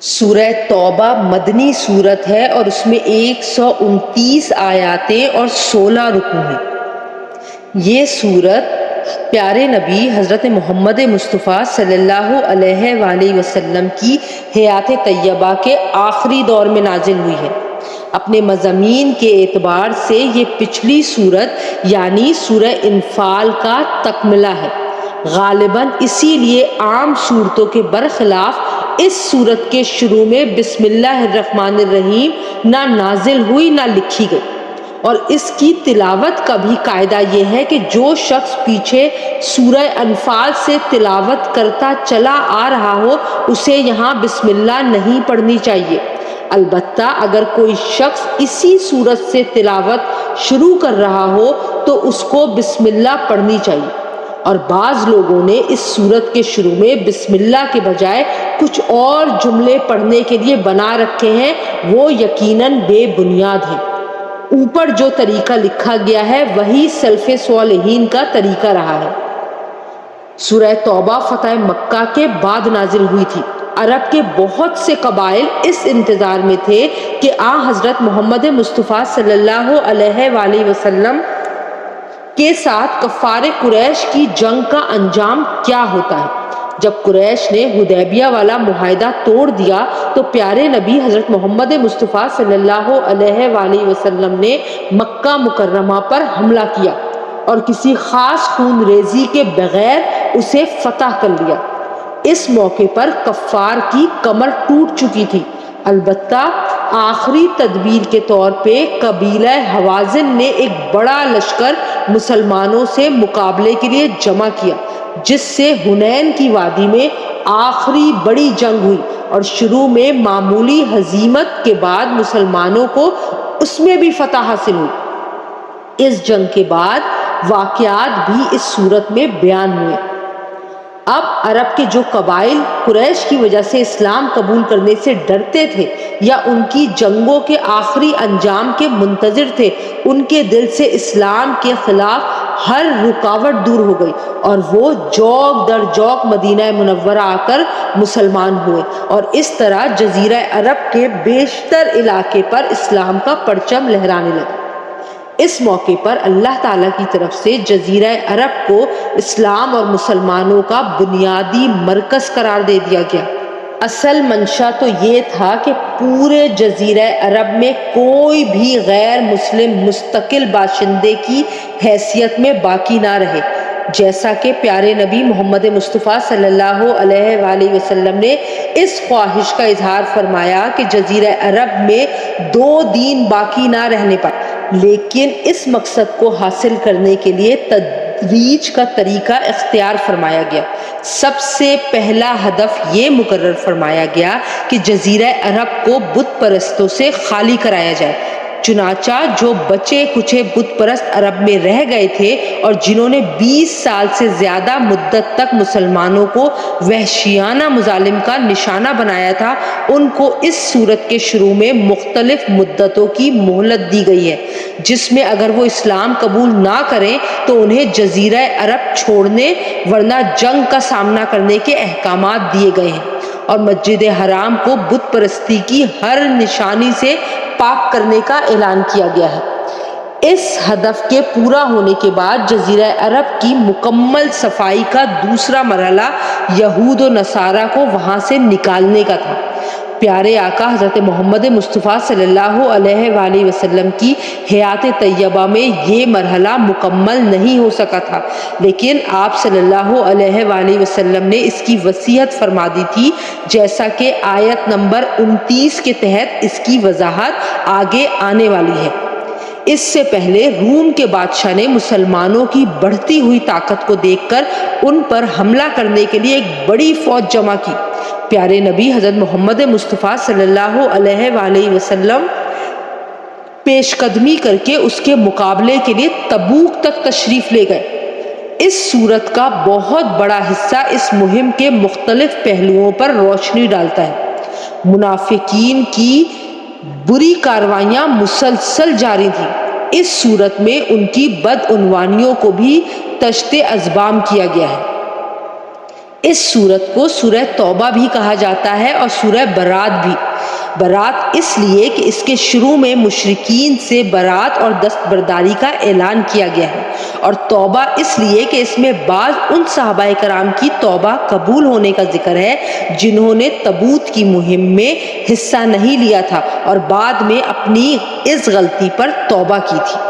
سورہ توبہ مدنی صورت ہے اور اس میں 129 آیاتیں اور 16 رکوع ہیں۔ یہ صورت پیارے نبی حضرت محمد مصطفیٰ صلی اللہ علیہ وآلہ وسلم کی حیات طیبہ کے آخری دور میں نازل ہوئی ہے۔ اپنے مضامین کے اعتبار سے یہ پچھلی صورت یعنی سورہ انفال کا تکملہ ہے۔ غالباً اسی لیے عام صورتوں کے برخلاف اس صورت کے شروع میں بسم اللہ الرحمن الرحیم نہ نازل ہوئی نہ لکھی گئی، اور اس کی تلاوت کا بھی قاعدہ یہ ہے کہ جو شخص پیچھے سورہ انفال سے تلاوت کرتا چلا آ رہا ہو اسے یہاں بسم اللہ نہیں پڑھنی چاہیے۔ البتہ اگر کوئی شخص اسی صورت سے تلاوت شروع کر رہا ہو تو اس کو بسم اللہ پڑھنی چاہیے، اور بعض لوگوں نے اس صورت کے شروع میں بسم اللہ کے بجائے کچھ اور جملے پڑھنے کے لیے بنا رکھے ہیں، وہ یقیناً بے بنیاد ہیں۔ اوپر جو طریقہ لکھا گیا ہے وہی سلف صالحین کا طریقہ رہا ہے۔ سورہ توبہ فتح مکہ کے بعد نازل ہوئی تھی۔ عرب کے بہت سے قبائل اس انتظار میں تھے کہ حضرت محمد مصطفیٰ صلی اللہ علیہ وآلہ وسلم کے ساتھ کفار قریش کی جنگ کا انجام کیا ہوتا ہے۔ جب قریش نے حدیبیہ والا معاہدہ توڑ دیا تو پیارے نبی حضرت محمد مصطفیٰ صلی اللہ علیہ وآلہ وسلم نے مکہ مکرمہ پر حملہ کیا اور کسی خاص خون ریزی کے بغیر اسے فتح کر لیا۔ اس موقع پر کفار کی کمر ٹوٹ چکی تھی، البتہ آخری تدبیر کے طور پہ قبیلہ حوازن نے ایک بڑا لشکر مسلمانوں سے مقابلے کے لیے جمع کیا، جس سے حنین کی وادی میں آخری بڑی جنگ ہوئی، اور شروع میں معمولی ہزیمت کے بعد مسلمانوں کو اس میں بھی فتح حاصل ہوئی۔ اس جنگ کے بعد واقعات بھی اس صورت میں بیان ہوئے۔ اب عرب کے جو قبائل قریش کی وجہ سے اسلام قبول کرنے سے ڈرتے تھے یا ان کی جنگوں کے آخری انجام کے منتظر تھے، ان کے دل سے اسلام کے خلاف ہر رکاوٹ دور ہو گئی، اور وہ جوق در جوق مدینہ منورہ آ کر مسلمان ہوئے، اور اس طرح جزیرہ عرب کے بیشتر علاقے پر اسلام کا پرچم لہرانے لگا۔ اس موقع پر اللہ تعالیٰ کی طرف سے جزیرہ عرب کو اسلام اور مسلمانوں کا بنیادی مرکز قرار دے دیا گیا۔ اصل منشا تو یہ تھا کہ پورے جزیرہ عرب میں کوئی بھی غیر مسلم مستقل باشندے کی حیثیت میں باقی نہ رہے، جیسا کہ پیارے نبی محمد مصطفیٰ صلی اللہ علیہ وآلہ وسلم نے اس خواہش کا اظہار فرمایا کہ جزیرہ عرب میں 2 دین باقی نہ رہنے پائے، لیکن اس مقصد کو حاصل کرنے کے لیے تدریج کا طریقہ اختیار فرمایا گیا۔ سب سے پہلا ہدف یہ مقرر فرمایا گیا کہ جزیرہ عرب کو بت پرستوں سے خالی کرایا جائے۔ چنانچہ جو بچے کچے بت پرست عرب میں رہ گئے تھے اور جنہوں نے 20 سال سے زیادہ مدت تک مسلمانوں کو وحشیانہ مظالم کا نشانہ بنایا تھا، ان کو اس صورت کے شروع میں مختلف مدتوں کی مہلت دی گئی ہے، جس میں اگر وہ اسلام قبول نہ کریں تو انہیں جزیرہ عرب چھوڑنے ورنہ جنگ کا سامنا کرنے کے احکامات دیے گئے ہیں، اور مسجد حرام کو بت پرستی کی ہر نشانی سے پاک کرنے کا اعلان کیا گیا ہے۔ اس ہدف کے پورا ہونے کے بعد جزیرہ عرب کی مکمل صفائی کا دوسرا مرحلہ یہود و نصارہ کو وہاں سے نکالنے کا تھا۔ پیارے آقا حضرت محمد مصطفیٰ صلی اللہ علیہ وآلہ وسلم کی حیات طیبہ میں یہ مرحلہ مکمل نہیں ہو سکا تھا، لیکن آپ صلی اللہ علیہ وآلہ وسلم نے اس کی وصیت فرما دی تھی، جیسا کہ آیت نمبر 29 کے تحت اس کی وضاحت آگے آنے والی ہے۔ اس سے پہلے روم کے بادشاہ نے مسلمانوں کی بڑھتی ہوئی طاقت کو دیکھ کر ان پر حملہ کرنے کے لیے ایک بڑی فوج جمع کی۔ پیارے نبی حضرت محمد مصطفیٰ صلی اللہ علیہ وآلہ وسلم پیش قدمی کر کے اس کے مقابلے کے لیے تبوک تک تشریف لے گئے۔ اس صورت کا بہت بڑا حصہ اس مہم کے مختلف پہلوؤں پر روشنی ڈالتا ہے۔ منافقین کی بری کاروائیاں مسلسل جاری تھیں۔ اس صورت میں ان کی بدعنوانیوں کو بھی تشت ازبام کیا گیا ہے۔ اس سورت کو سورہ توبہ بھی کہا جاتا ہے اور سورہ برات بھی۔ برات اس لیے کہ اس کے شروع میں مشرکین سے برات اور دستبرداری کا اعلان کیا گیا ہے، اور توبہ اس لیے کہ اس میں بعض ان صحابہ کرام کی توبہ قبول ہونے کا ذکر ہے جنہوں نے تبوک کی مہم میں حصہ نہیں لیا تھا اور بعد میں اپنی اس غلطی پر توبہ کی تھی۔